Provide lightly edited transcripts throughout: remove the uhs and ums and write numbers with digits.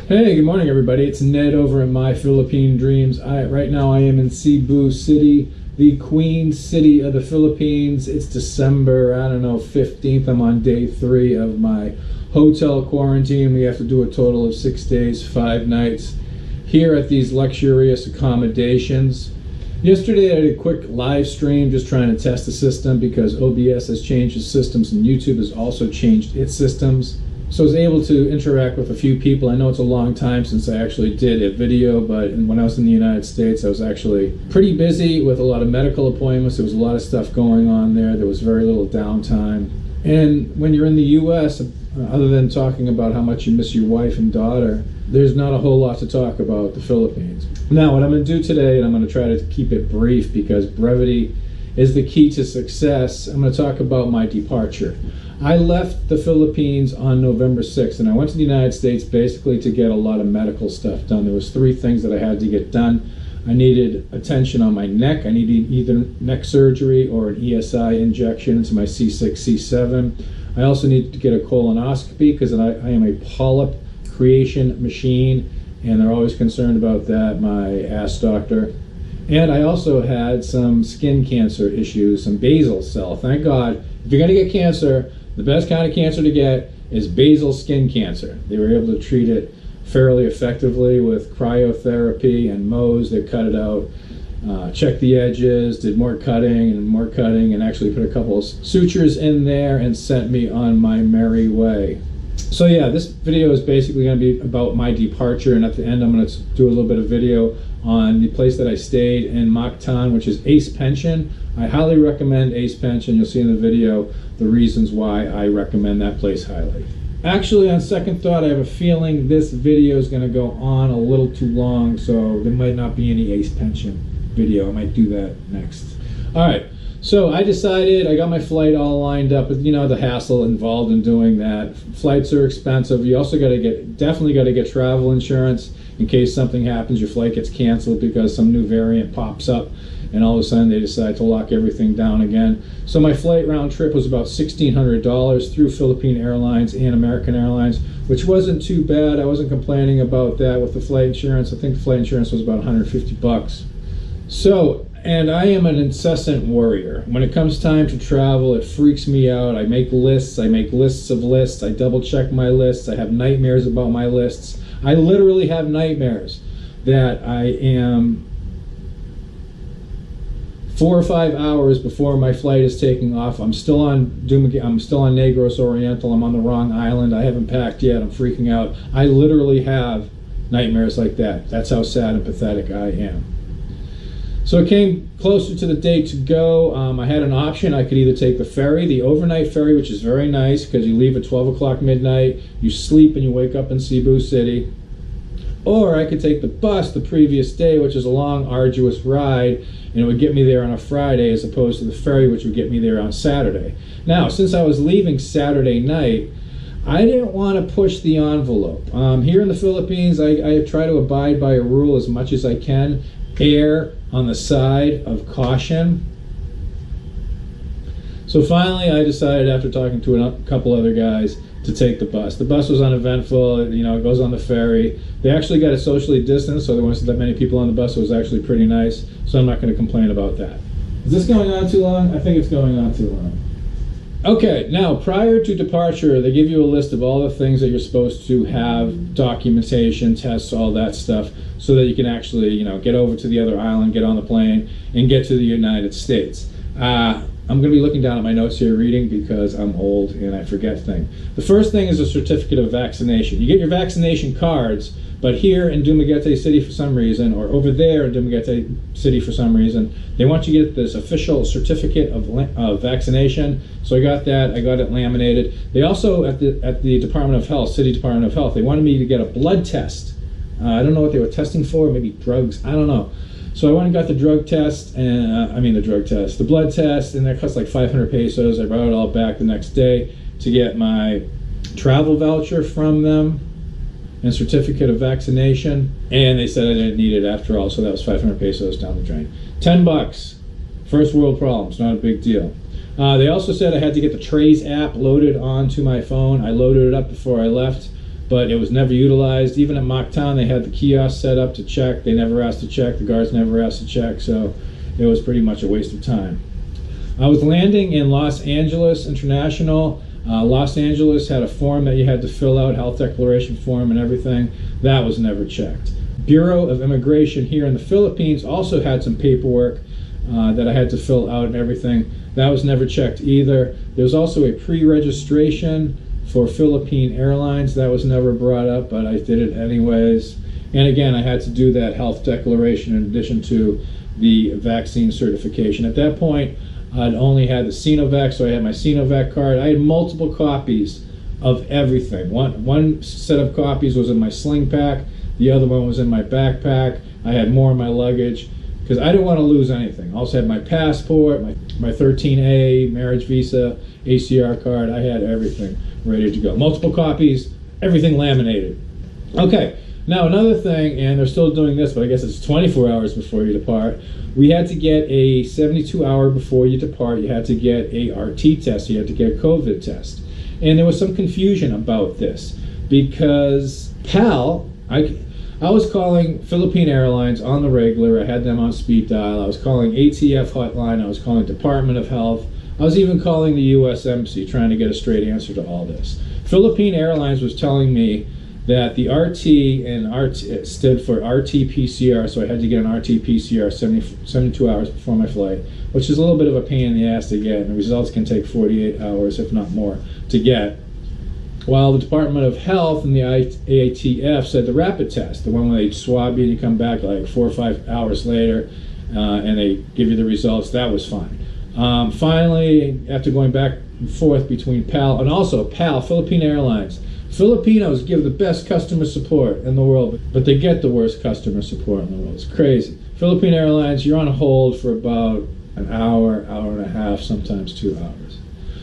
Hey, good morning, everybody. It's Ned over at My Philippine Dreams. Right now I am in Cebu City, the Queen City of the Philippines. It's December, 15th. I'm on day 3 of my hotel quarantine. We have to do a total of 6 days, 5 nights here at these luxurious accommodations. Yesterday I did a quick live stream just trying to test the system because OBS has changed its systems and YouTube has also changed its systems. So I was able to interact with a few people. I know it's a long time since I actually did a video, but when I was in the United States, I was actually pretty busy with a lot of medical appointments. There was a lot of stuff going on there. There was very little downtime. And when you're in the US, other than talking about how much you miss your wife and daughter, there's not a whole lot to talk about the Philippines. Now, what I'm going to do today, and I'm going to try to keep it brief because brevity is the key to success, I'm going to talk about my departure. I left the Philippines on November 6th, and I went to the United States basically to get a lot of medical stuff done. There was 3 things that I had to get done. I needed attention on my neck. I needed either neck surgery or an ESI injection into my C6, C7. I also needed to get a colonoscopy because I am a polyp creation machine, and they're always concerned about that, my ass doctor. And I also had some skin cancer issues, some basal cell. Thank God, if you're going to get cancer, the best kind of cancer to get is basal skin cancer. They were able to treat it fairly effectively with cryotherapy and Mohs. They cut it out, checked the edges, did more cutting, and actually put a couple of sutures in there and sent me on my merry way. So yeah, this video is basically going to be about my departure, and at the end I'm going to do a little bit of video on the place that I stayed in Mactan, which is Ace Pension. I highly recommend Ace Pension. You'll see in the video the reasons why I recommend that place highly. Actually, on second thought, I have a feeling this video is going to go on a little too long, so there might not be any Ace Pension video. I might do that next. Alright, so I decided, I got my flight all lined up, but you know the hassle involved in doing that. Flights are expensive. You also definitely got to get travel insurance in case something happens, your flight gets canceled because some new variant pops up and all of a sudden they decide to lock everything down again. So my flight round trip was about $1,600 through Philippine Airlines and American Airlines, which wasn't too bad. I wasn't complaining about that with the flight insurance. I think the flight insurance was about $150. So, and I am an incessant worrier. When it comes time to travel, it freaks me out. I make lists of lists, I double check my lists, I have nightmares about my lists. I literally have nightmares that I am 4 or 5 hours before my flight is taking off. I'm still on Negros Oriental. I'm on the wrong island. I haven't packed yet. I'm freaking out. I literally have nightmares like that. That's how sad and pathetic I am. So it came closer to the date to go. I had an option. I could either take the ferry, the overnight ferry, which is very nice because you leave at 12 o'clock midnight, you sleep and you wake up in Cebu City. Or I could take the bus the previous day, which is a long, arduous ride, and it would get me there on a Friday as opposed to the ferry, which would get me there on Saturday. Now, since I was leaving Saturday night, I didn't want to push the envelope. Here in the Philippines, I try to abide by a rule as much as I can. Err on the side of caution. So finally I decided, after talking to a couple other guys, to take the bus. The bus was uneventful, you know, it goes on the ferry. They actually got it socially distanced, so there wasn't that many people on the bus. It was actually pretty nice, so I'm not going to complain about that. Is this going on too long? I think it's going on too long. Okay, now prior to departure, they give you a list of all the things that you're supposed to have, documentation, tests, all that stuff, so that you can actually, you know, get over to the other island, get on the plane, and get to the United States. I'm going to be looking down at my notes here reading because I'm old and I forget things. The first thing is a certificate of vaccination. You get your vaccination cards, but here in Dumaguete City for some reason, or over there in Dumaguete City for some reason, they want you to get this official certificate of vaccination. So I got that. I got it laminated. They also, at the Department of Health, City Department of Health, they wanted me to get a blood test. I don't know what they were testing for, maybe drugs, I don't know. So I went and got the drug test, and the blood test, and that cost like 500 pesos. I brought it all back the next day to get my travel voucher from them and certificate of vaccination, and they said I didn't need it after all, so that was 500 pesos down the drain. $10, first world problems, not a big deal. They also said I had to get the Trace app loaded onto my phone. I loaded it up before I left. but it was never utilized. Even at Mocktown, they had the kiosk set up to check. They never asked to check. The guards never asked to check, so it was pretty much a waste of time. I was landing in Los Angeles International. Los Angeles had a form that you had to fill out, health declaration form and everything. That was never checked. Bureau of Immigration here in the Philippines also had some paperwork that I had to fill out and everything. That was never checked either. There was also a pre-registration for Philippine Airlines. That was never brought up, but I did it anyways. And again, I had to do that health declaration in addition to the vaccine certification. At that point, I'd only had the Sinovac, so I had my Sinovac card. I had multiple copies of everything. One set of copies was in my sling pack. The other one was in my backpack. I had more in my luggage because I didn't want to lose anything. I also had my passport, my 13A, marriage visa, ACR card. I had everything ready to go. Multiple copies, everything laminated. Okay, now another thing, and they're still doing this, but I guess it's 24 hours before you depart. We had to get a 72-hour before you depart. You had to get a RT test. You had to get a COVID test. And there was some confusion about this because PAL, I was calling Philippine Airlines on the regular. I had them on speed dial. I was calling ATF hotline. I was calling Department of Health. I was even calling the U.S. Embassy trying to get a straight answer to all this. Philippine Airlines was telling me that the RT, and RT stood for RT-PCR, so I had to get an RT-PCR 72 hours before my flight, which is a little bit of a pain in the ass to get, and the results can take 48 hours, if not more, to get. While the Department of Health and the ATF said the rapid test, the one where they swab you and you come back like 4 or 5 hours later, and they give you the results, that was fine. Finally, after going back and forth between PAL and also PAL, Philippine Airlines, Filipinos give the best customer support in the world, but they get the worst customer support in the world. It's crazy. Philippine Airlines, you're on hold for about an hour, hour and a half, sometimes 2 hours.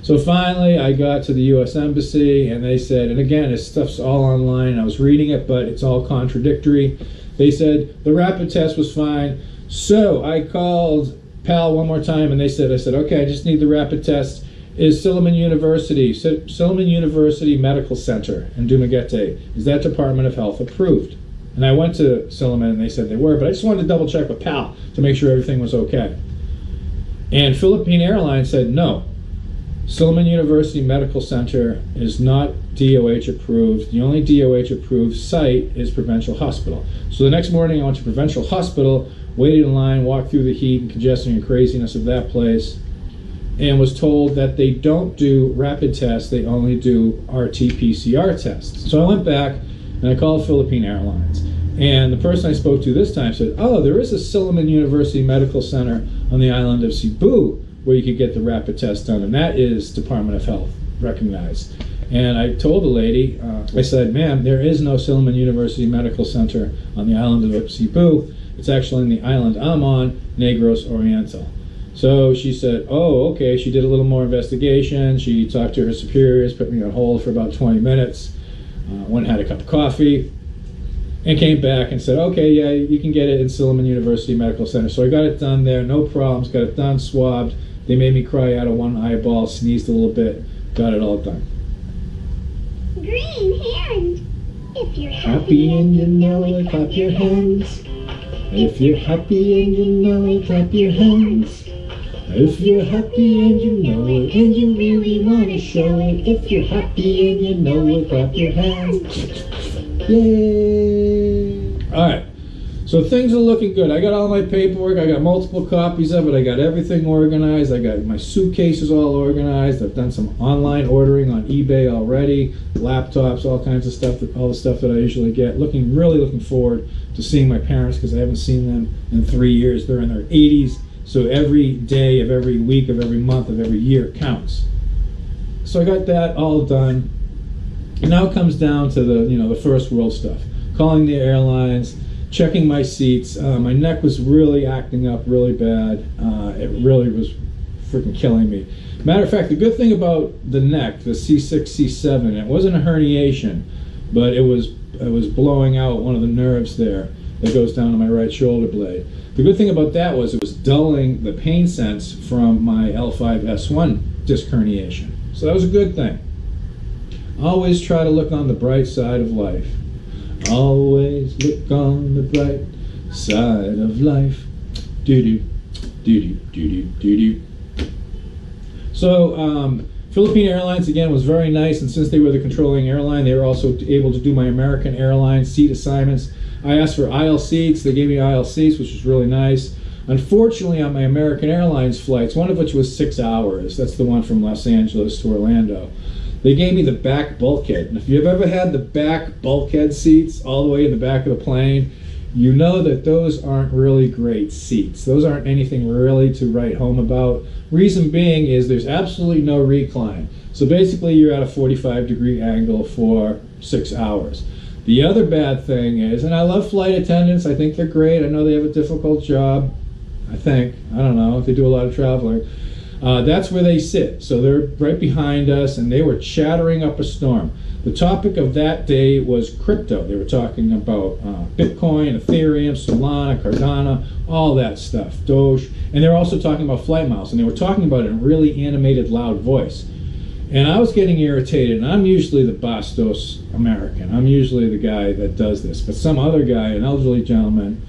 So finally, I got to the U.S. Embassy, and they said, and again, this stuff's all online. I was reading it, but it's all contradictory. They said the rapid test was fine. So I called PAL one more time, and I said, okay, I just need the rapid test. Is Silliman University Medical Center in Dumaguete, is that Department of Health approved? And I went to Silliman and they said they were, but I just wanted to double check with PAL to make sure everything was okay. And Philippine Airlines said no. Silliman University Medical Center is not DOH approved. The only DOH approved site is Provincial Hospital. So the next morning I went to Provincial Hospital, waited in line, walked through the heat and congestion and craziness of that place, and was told that they don't do rapid tests, they only do RT-PCR tests. So I went back and I called Philippine Airlines. And the person I spoke to this time said, oh, there is a Silliman University Medical Center on the island of Cebu where you could get the rapid test done, and that is Department of Health recognized. And I told the lady, I said, ma'am, there is no Silliman University Medical Center on the island of Cebu. It's actually in the island I'm on, Negros Oriental. So she said, oh, okay. She did a little more investigation. She talked to her superiors, put me on hold for about 20 minutes, went and had a cup of coffee, and came back and said, okay, yeah, you can get it in Silliman University Medical Center. So I got it done there, no problems, got it done, swabbed. They made me cry out of one eyeball, sneezed a little bit, got it all done. Green hands. If you're happy and you know it, clap your hands. If you're happy and you know it, clap your hands. If you're happy and you know it, and you really want to show it, if you're happy and you know it, clap your hands. Yay! Alright, so things are looking good. I got all my paperwork, I got multiple copies of it, I got everything organized, I got my suitcases all organized, I've done some online ordering on eBay already, laptops, all kinds of stuff, all the stuff that I usually get. Really looking forward to seeing my parents because I haven't seen them in 3 years. They're in their 80s. So every day of every week of every month of every year counts. So I got that all done. And now it comes down to the first world stuff. Calling the airlines, checking my seats. My neck was really acting up really bad. It really was freaking killing me. Matter of fact, the good thing about the neck, the C6, C7, it wasn't a herniation, but it was blowing out one of the nerves there that goes down to my right shoulder blade. The good thing about that was it was dulling the pain sense from my L5-S1 disc herniation. So that was a good thing. Always try to look on the bright side of life. Always look on the bright side of life. Doo-doo, doo-doo, doo-doo, doo-doo. So, Philippine Airlines, again, was very nice, and since they were the controlling airline, they were also able to do my American Airlines seat assignments. I asked for aisle seats. They gave me aisle seats, which was really nice. Unfortunately, on my American Airlines flights, one of which was 6 hours, that's the one from Los Angeles to Orlando, they gave me the back bulkhead. And if you've ever had the back bulkhead seats all the way in the back of the plane, you know that those aren't really great seats. Those aren't anything really to write home about. Reason being is there's absolutely no recline. So basically you're at a 45-degree angle for 6 hours. The other bad thing is, and I love flight attendants, I think they're great, I know they have a difficult job, I don't know, they do a lot of traveling. That's where they sit. So they're right behind us, and they were chattering up a storm. The topic of that day was crypto. They were talking about Bitcoin, Ethereum, Solana, Cardano, all that stuff, Doge. And they were also talking about flight miles, and they were talking about it in a really animated, loud voice. And I was getting irritated, and I'm usually the bastos American. I'm usually the guy that does this. But some other guy, an elderly gentleman,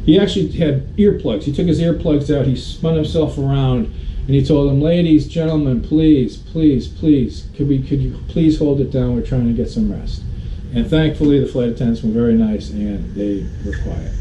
he actually had earplugs. He took his earplugs out, he spun himself around, and he told them, "Ladies, gentlemen, please, please, please, could you please hold it down? We're trying to get some rest." And thankfully, the flight attendants were very nice, and they were quiet.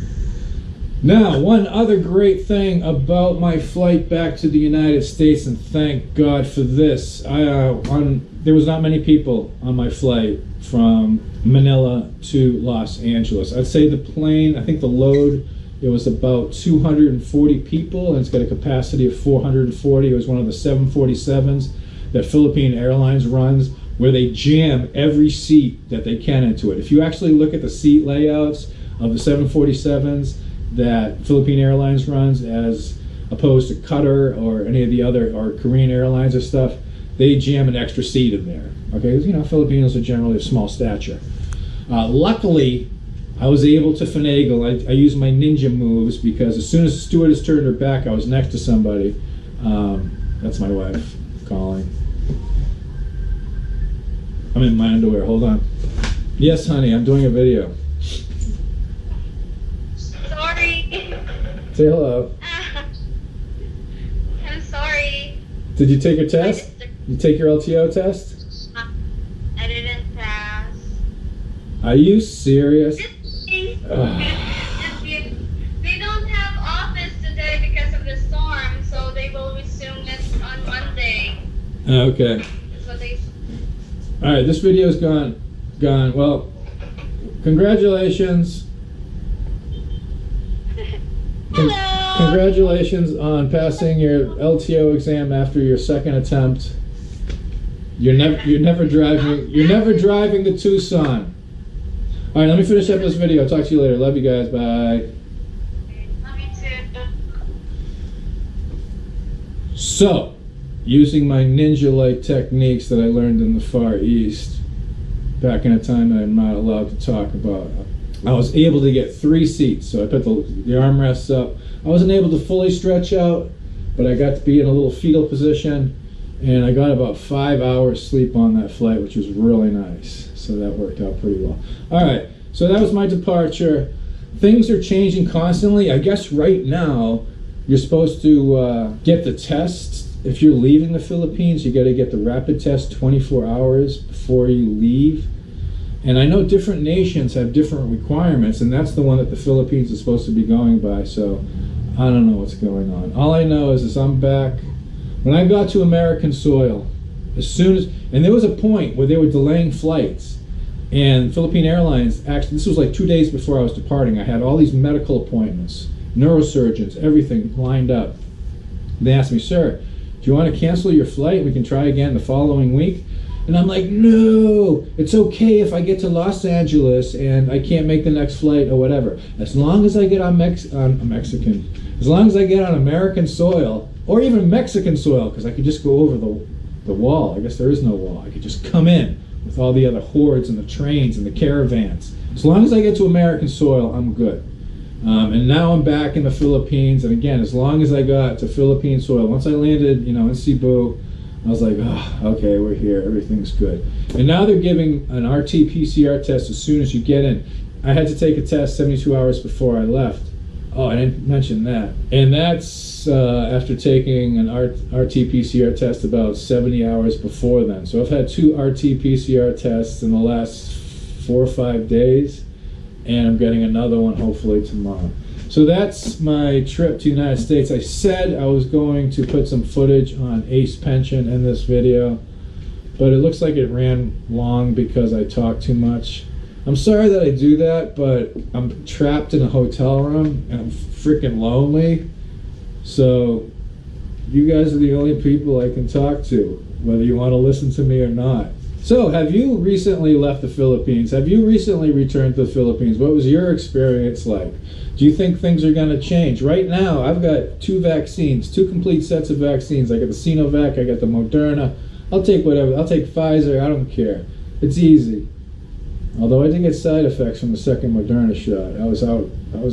Now, one other great thing about my flight back to the United States, and thank God for this, there was not many people on my flight from Manila to Los Angeles. I'd say the plane, I think the load, it was about 240 people, and it's got a capacity of 440. It was one of the 747s that Philippine Airlines runs, where they jam every seat that they can into it. If you actually look at the seat layouts of the 747s that Philippine Airlines runs, as opposed to Qatar or any of the other, or Korean Airlines or stuff, they jam an extra seat in there. Okay, because, you know, Filipinos are generally of small stature. Luckily, I was able to finagle. I used my ninja moves, because as soon as the stewardess turned her back, I was next to somebody. That's my wife calling. I'm in my underwear. Hold on. Yes, honey, I'm doing a video. Sorry. Say hello. I'm sorry. Did you take your test? You take your LTO test? I didn't pass. Are you serious? They don't have office today because of the storm, so they will resume it on Monday. Okay. That's what they. All right, this video's gone. Well, congratulations. Hello. Congratulations on passing your LTO exam after your second attempt. You're never driving the Tucson. All right, let me finish up this video. I'll talk to you later. Love you guys. Bye. Love you too. So, using my ninja-like techniques that I learned in the Far East, back in a time that I'm not allowed to talk about, I was able to get 3 seats. So I put the armrests up. I wasn't able to fully stretch out, but I got to be in a little fetal position, and I got about 5 hours sleep on that flight, which was really nice. So that worked out pretty well. All right, so that was my departure. Things are changing constantly. I guess right now you're supposed to get the test. If you're leaving the Philippines, you got to get the rapid test 24 hours before you leave. And I know different nations have different requirements, and that's the one that the Philippines is supposed to be going by. So I don't know what's going on. All I know is I'm back. When I got to American soil, and there was a point where they were delaying flights, and Philippine Airlines, actually, this was like 2 days before I was departing. I had all these medical appointments, neurosurgeons, everything lined up. They asked me, "Sir, do you want to cancel your flight? We can try again the following week." And I'm like, "No, it's okay if I get to Los Angeles and I can't make the next flight or whatever. As long as I get on Mexican, as long as I get on American soil, or even Mexican soil, because I could just go over the wall. I guess there is no wall. I could just come in with all the other hordes and the trains and the caravans. As long as I get to American soil, I'm good." And now I'm back in the Philippines, and again, as long as I got to Philippine soil, once I landed, in Cebu, I was like, oh, okay, we're here, everything's good. And now they're giving an RT-PCR test as soon as you get in. I had to take a test 72 hours before I left. Oh, I didn't mention that. And that's after taking an RT-PCR test about 70 hours before then. So I've had 2 RT-PCR tests in the last 4 or 5 days, and I'm getting another one hopefully tomorrow. So that's my trip to the United States. I said I was going to put some footage on Ace Pension in this video, but it looks like it ran long because I talked too much. I'm sorry that I do that, but I'm trapped in a hotel room and I'm freaking lonely. So you guys are the only people I can talk to, whether you want to listen to me or not. So have you recently left the Philippines? Have you recently returned to the Philippines? What was your experience like? Do you think things are going to change? Right now, I've got 2 vaccines, 2 complete sets of vaccines. I got the Sinovac, I got the Moderna. I'll take whatever. I'll take Pfizer. I don't care. It's easy. Although I did get side effects from the second Moderna shot. I was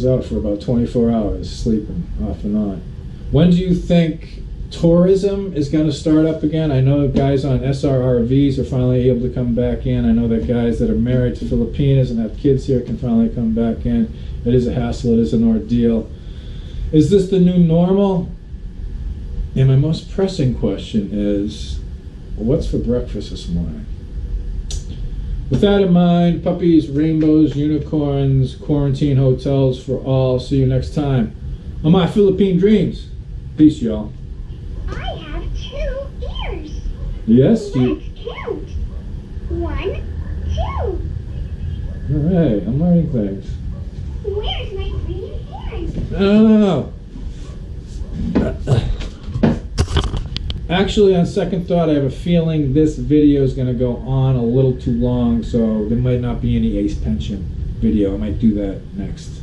out for about 24 hours, sleeping off and on. When do you think tourism is going to start up again? I know guys on SRRVs are finally able to come back in. I know that guys that are married to Filipinas and have kids here can finally come back in. It is a hassle. It is an ordeal. Is this the new normal? And my most pressing question is, what's for breakfast this morning? With that in mind, puppies, rainbows, unicorns, quarantine hotels for all. See you next time on My Philippine Dreams. Peace, y'all. I have 2 ears. Yes, you. Let's count. 1, 2. All right, I'm learning things. Where's my green hand? No. Actually, on second thought, I have a feeling this video is going to go on a little too long, so there might not be any Ace Pension video. I might do that next,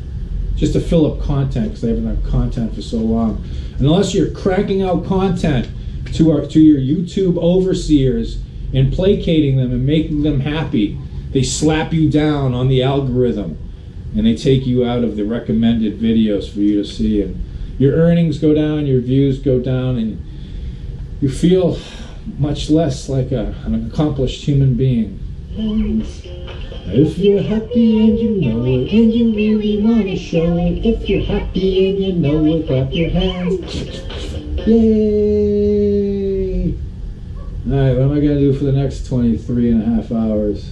just to fill up content, because I haven't had content for so long. And unless you're cranking out content to your YouTube overseers and placating them and making them happy, they slap you down on the algorithm and they take you out of the recommended videos for you to see, and your earnings go down, your views go down, and you feel much less like an accomplished human being. If you're happy and you know it, and you really want to show it, if you're happy and you know it, clap your hands. Yay! Alright, what am I going to do for the next 23 and a half hours?